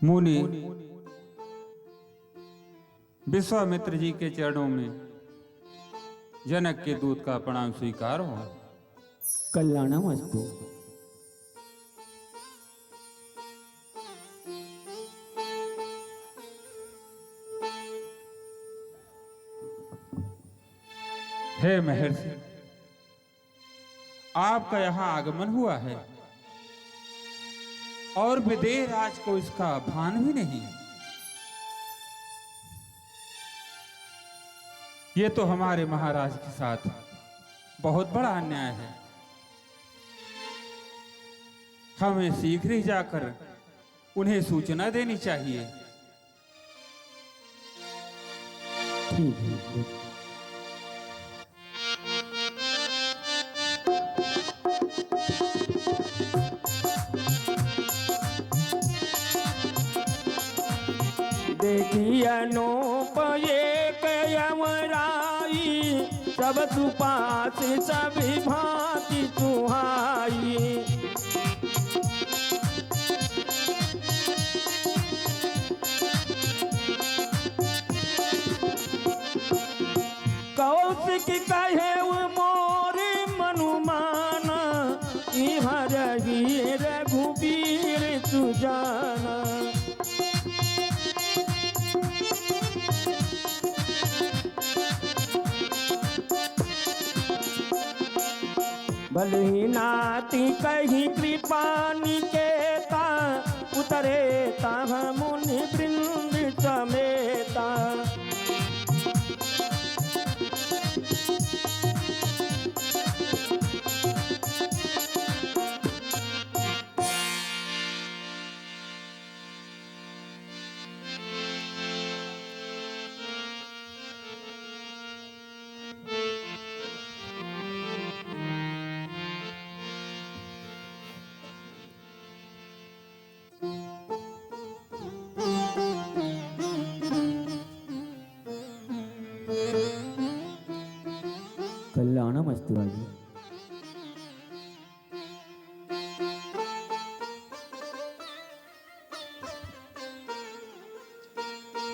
मुनि विश्वामित्र जी के चरणों में जनक के दूत का प्रणाम स्वीकार हो। कल्याणमस्तु। हे महर्षि, आपका यहां आगमन हुआ है और विदेह राज को इसका भान भी नहीं। ये तो हमारे महाराज के साथ बहुत बड़ा अन्याय है। हमें शीघ्र ही जाकर उन्हें सूचना देनी चाहिए। ठीक है। देखी अनूप एक यमराई, सब सुपास सभी भांति सुहाई। कौशिक कहे मोर मनुमाना, इहाँ रही रघुबीर सुजाना। भले ही नाती कही कृपा निकेता, उतरे ताह मुनि वृंद समेता। कल्याणमस्तु राजा।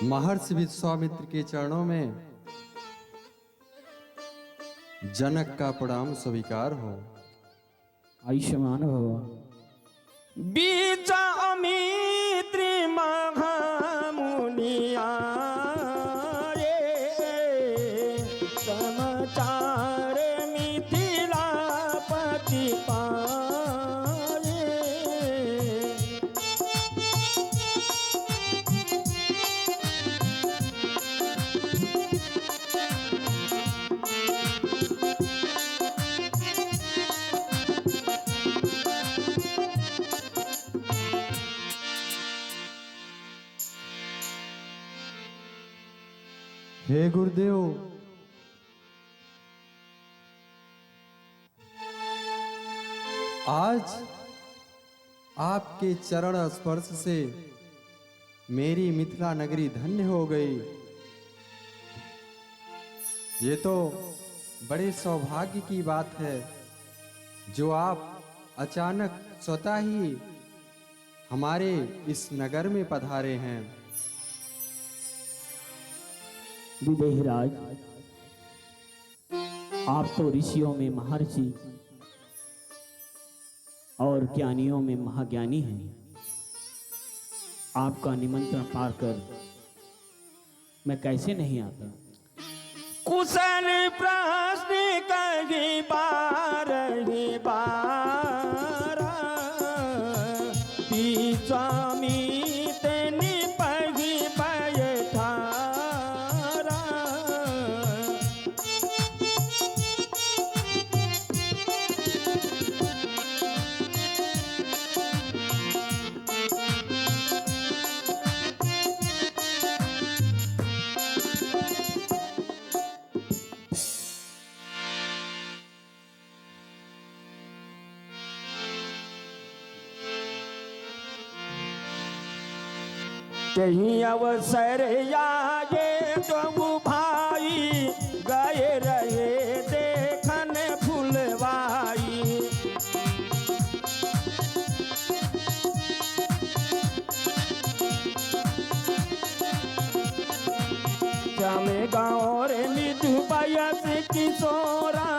महर्षि विश्वामित्र के चरणों में जनक का प्रणाम स्वीकार हो। आयुष्मान भव। बीच अमित्र महामुनिया, समाचार मिथिलापति पाए। हे गुरुदेव, आज आपके चरण स्पर्श से मेरी मिथिला नगरी धन्य हो गई। ये तो बड़े सौभाग्य की बात है जो आप अचानक स्वतः ही हमारे इस नगर में पधारे हैं। विदेहराज, आप तो ऋषियों में महर्षि और ज्ञानियों में महाज्ञानी हैं। आपका निमंत्रण पाकर मैं कैसे नहीं आता। कुशल प्रश्न कहीं बार ही बार, विश्वामित्र निपहि बैठारा। कहीं अवसर आए तो भाई, गए रहे देखन फुलवाई। सोरा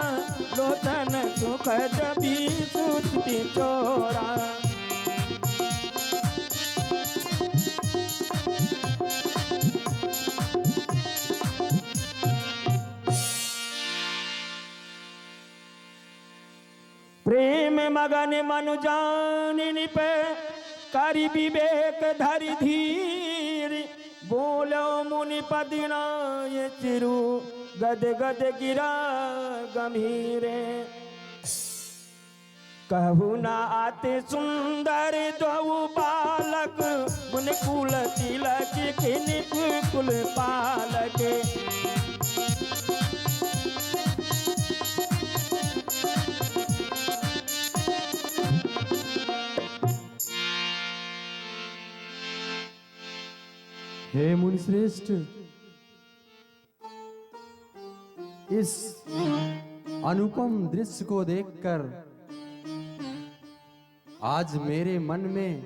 लोचन सुखद भी सुचती चोरा। प्रेम मगन मनु जानिन पे करि विवेक धरि धीर। बोलो मुनि पदिनाय चिरु गद गद गिरा गंभीरे। कहु ना आते सुंदर दो बालक मुन कुल तिलक किन कुल पालक। हे मुनिश्रेष्ठ, इस अनुपम दृश्य को देखकर आज मेरे मन में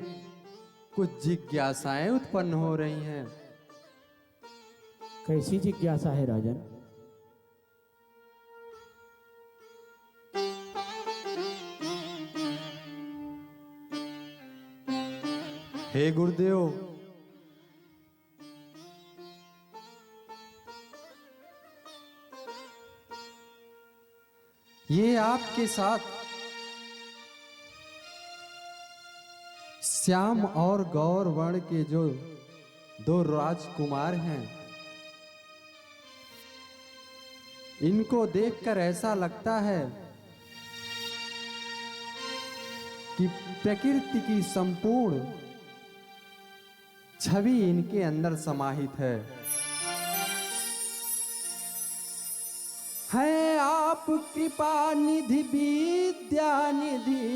कुछ जिज्ञासाएं उत्पन्न हो रही हैं। कैसी जिज्ञासा है राजन? हे गुरुदेव, ये आपके साथ श्याम और गौर वर्ण के जो दो राजकुमार हैं, इनको देखकर ऐसा लगता है कि प्रकृति की संपूर्ण छवि इनके अंदर समाहित है आप कृपा निधि विद्या निधि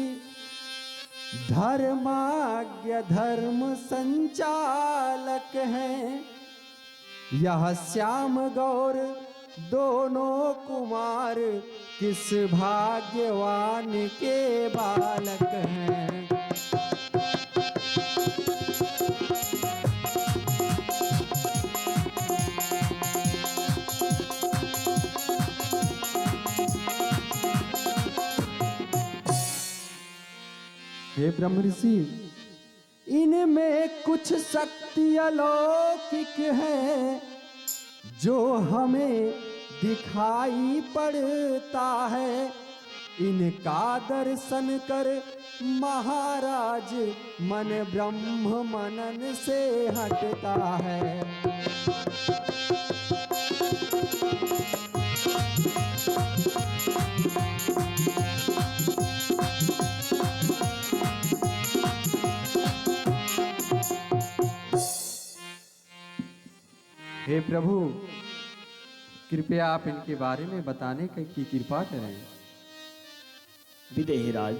धर्माज्ञ धर्म संचालक हैं। यह श्याम गौर दोनों कुमार किस भाग्यवान के बालक हैं। हे ब्रह्म ऋषि, इनमें कुछ शक्ति अलौकिक है जो हमें दिखाई पड़ता है। इनका दर्शन कर महाराज मन ब्रह्म मनन से हटता है। हे प्रभु, कृपया आप इनके बारे में बताने की कृपा करें। विदेही राज,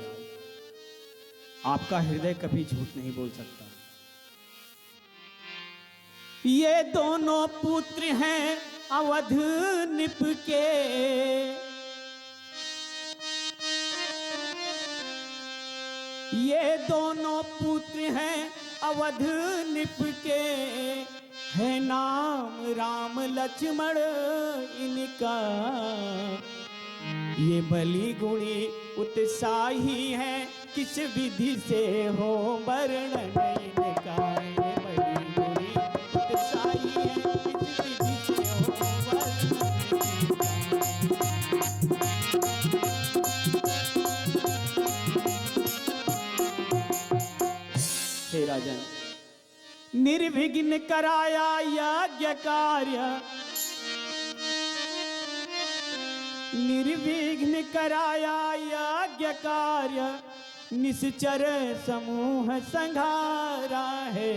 आपका हृदय कभी झूठ नहीं बोल सकता। ये दोनों पुत्र हैं अवध निप के, ये दोनों पुत्र हैं अवध निप के। है नाम राम लक्ष्मण इनका, ये बलि गुणी उत्साही है किस विधि से हो वर्णन इनका। ये बलि गुणी उत्साही है किस विधि से हो वर्णन इनका। हे राजन, निर्विघ्न कराया यज्ञ कार्य, निर्विघ्न कराया यज्ञ कार्य। निश्चर समूह संघारा है,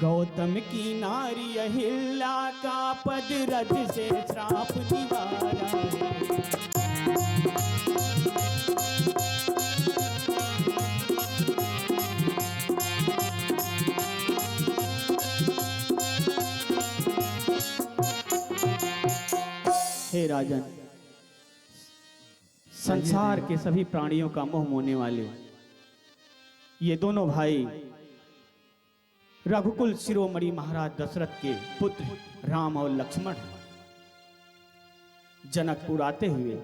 गौतम की नारी अहिल्या का पद रज से श्राप निवारा है। हे राजन, संसार के सभी प्राणियों का मोह मोहने वाले ये दोनों भाई रघुकुल शिरोमणि महाराज दशरथ के पुत्र राम और लक्ष्मण। जनकपुर आते हुए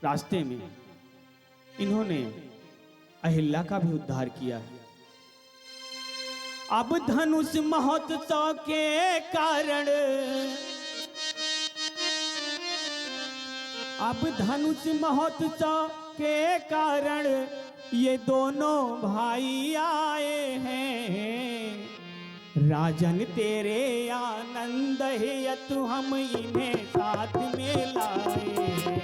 रास्ते में इन्होंने अहिल्या का भी उद्धार किया है। अब धनुष महोत्सव के कारण, अब धनुष महोत्सव के कारण ये दोनों भाई आए हैं। राजन तेरे आनंद हेतु हम इन्हें साथ में लाए हैं।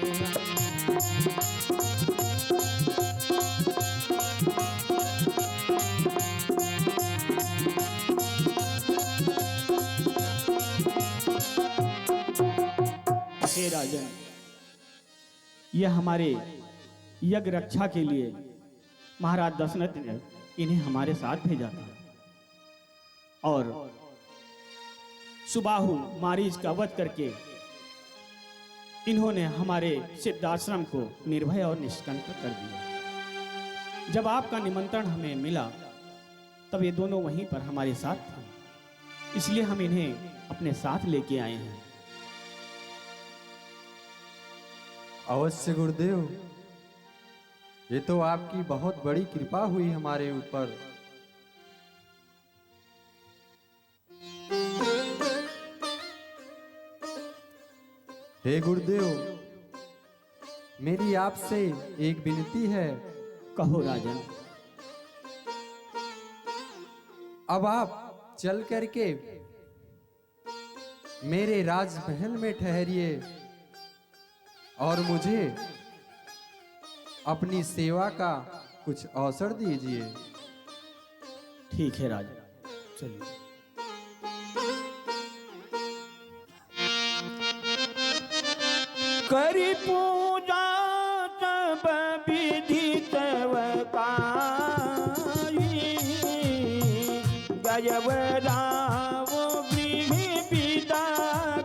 हे राजन, यह हमारे यज्ञ रक्षा के लिए महाराज दशरथ ने इन्हें हमारे साथ भेजा था और सुबाहु मारीच का वध करके इन्होंने हमारे सिद्धाश्रम को निर्भय और निष्कंटक कर दिया। जब आपका निमंत्रण हमें मिला तब ये दोनों वहीं पर हमारे साथ थे, इसलिए हम इन्हें अपने साथ लेके आए हैं। अवश्य गुरुदेव, ये तो आपकी बहुत बड़ी कृपा हुई हमारे ऊपर। हे गुरुदेव, मेरी आपसे एक विनती है। कहो राजन। अब आप चल करके मेरे राजमहल में ठहरिए और मुझे अपनी सेवा का कुछ अवसर दीजिए। ठीक है राजा, चलिए। करी पूजा सब विधि सेवकाई, गयव राव गृह विदा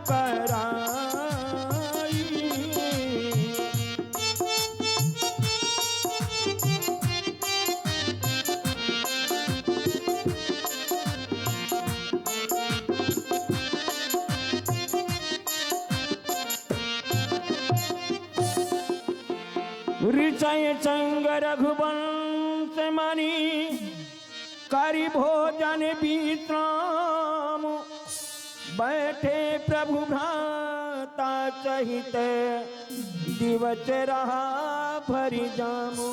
कराई। ऋषय संग रघुवंश मणि, करि भोजन विश्राम, बैठे प्रभु भ्राता सहित, दिवस रहा भरि जामु।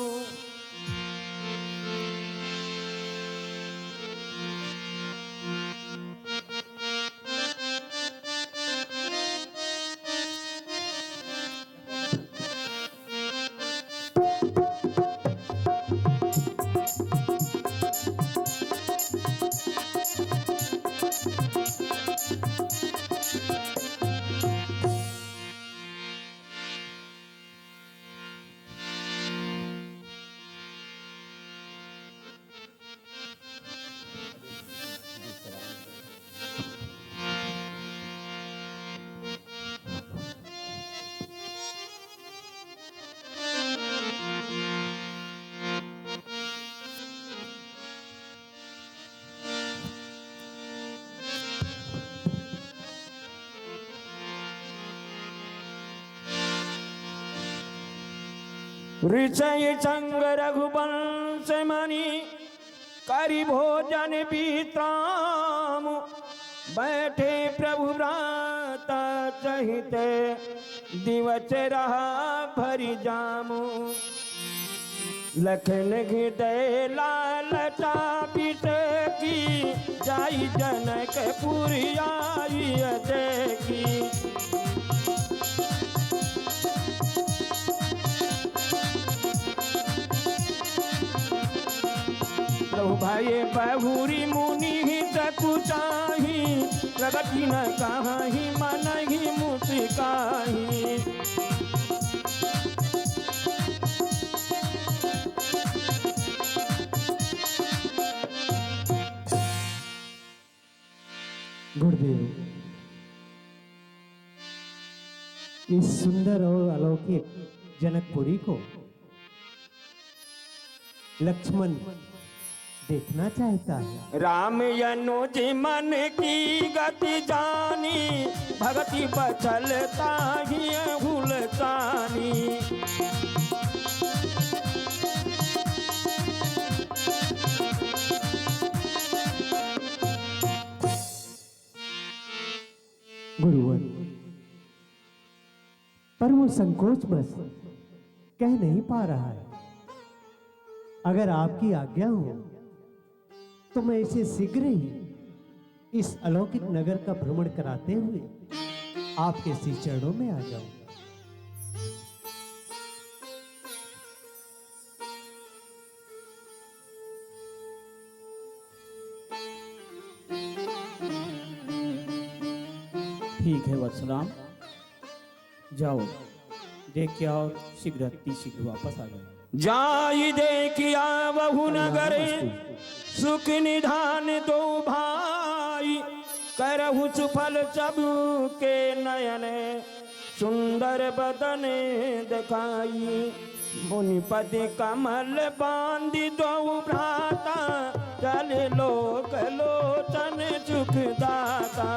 ऋषय संग रघुवंश मणि, करि भोजन विश्राम, बैठे प्रभु भ्राता सहित, दिवस रहा भरि जामु। लखन हृदय लालसा पित की, जाई जनकपुर आई देखी। प्रभु भाई बहुरी मुनि सकुचाही, प्रगति न कहीं मन ही मुस्काही। गुरुदेव, इस सुंदर और अलौकिक जनकपुरी को लक्ष्मण देखना चाहता है। राम यनुज मन की गति जानी, भगति बचलता ही गुरुवर, पर वो संकोच बस कह नहीं पा रहा है। अगर आपकी आज्ञा हो तो मैं इसे शीघ्र ही इस अलौकिक नगर का भ्रमण कराते हुए आपके श्री चरणों में आ जाऊंगा। ठीक है वत्सराम, जाओ देख के आओ, शीघ्र अति शीघ्र वापस आ जाओ। जाई देखिया बहु नगर, सुख निधान दो भाई, करहु सुफल सब के नयन, सुंदर बदन दिखाई। मुनिपति कमल बांधि दो भ्राता, चल लोक लोचन सुखदाता।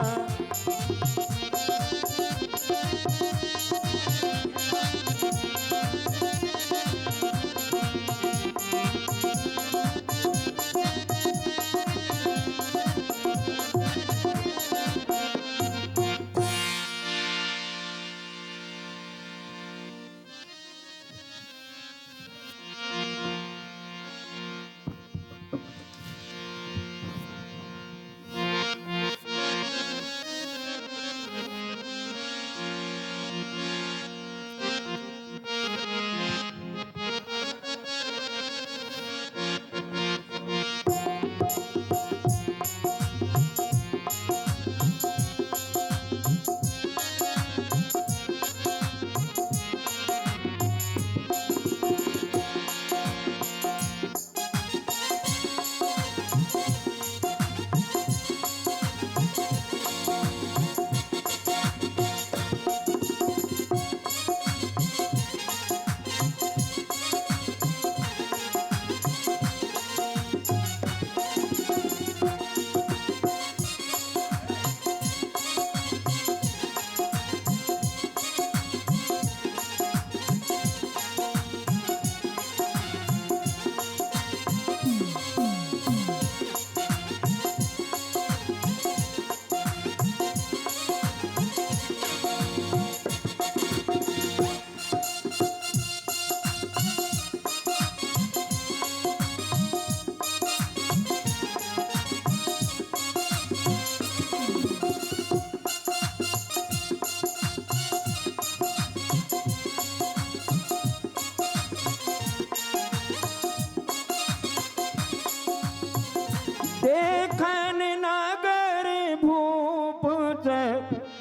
देखन नगर भूप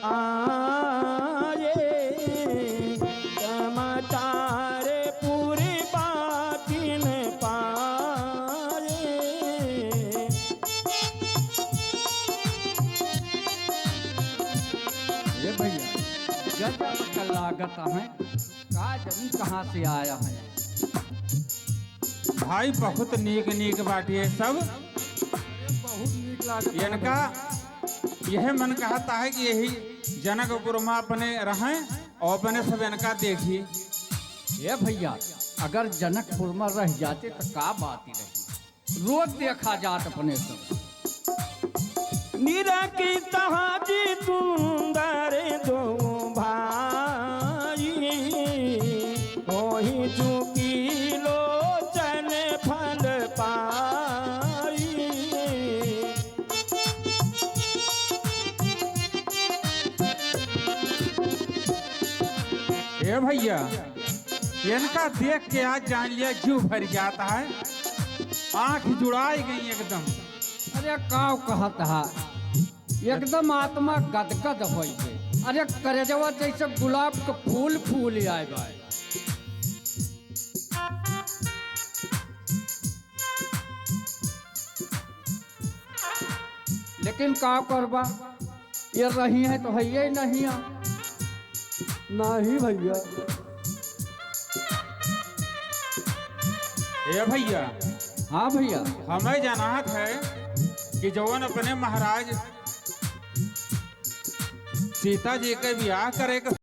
आए, समाचार पूरी बातिन पाए। ये भैया गजब का लागत है, का जनी कहाँ से आया है? भाई बहुत नीक नीक बाटिए सब। बहुत नीक लागत है। इनका यह मन कहता है कि यही जनकपुर में अपने रहें और अपने सब इनका देखिए। ये भैया अगर जनकपुर में रह जाते तो का बात ही रही, रोज देखा जात अपने सब। निरकी तहाजी सुंदर दो भाई, होही चुकी लोचन फल पाई। ए भैया इनका देख के आज जान लिया जीव भर जाता है, आंख जुड़ाई गई एकदम। अरे काव कहत है, एकदम आत्मा गदगद हो गए। अरे करजवा जैसे गुलाब का फूल फूल आए भाई। लेकिन का करबा, ये रही है तो है ये नहीं है। नहीं भैया, ए भैया हाँ भैया, हमें जनात है कि जवन अपने महाराज सीता जी के ब्याह करे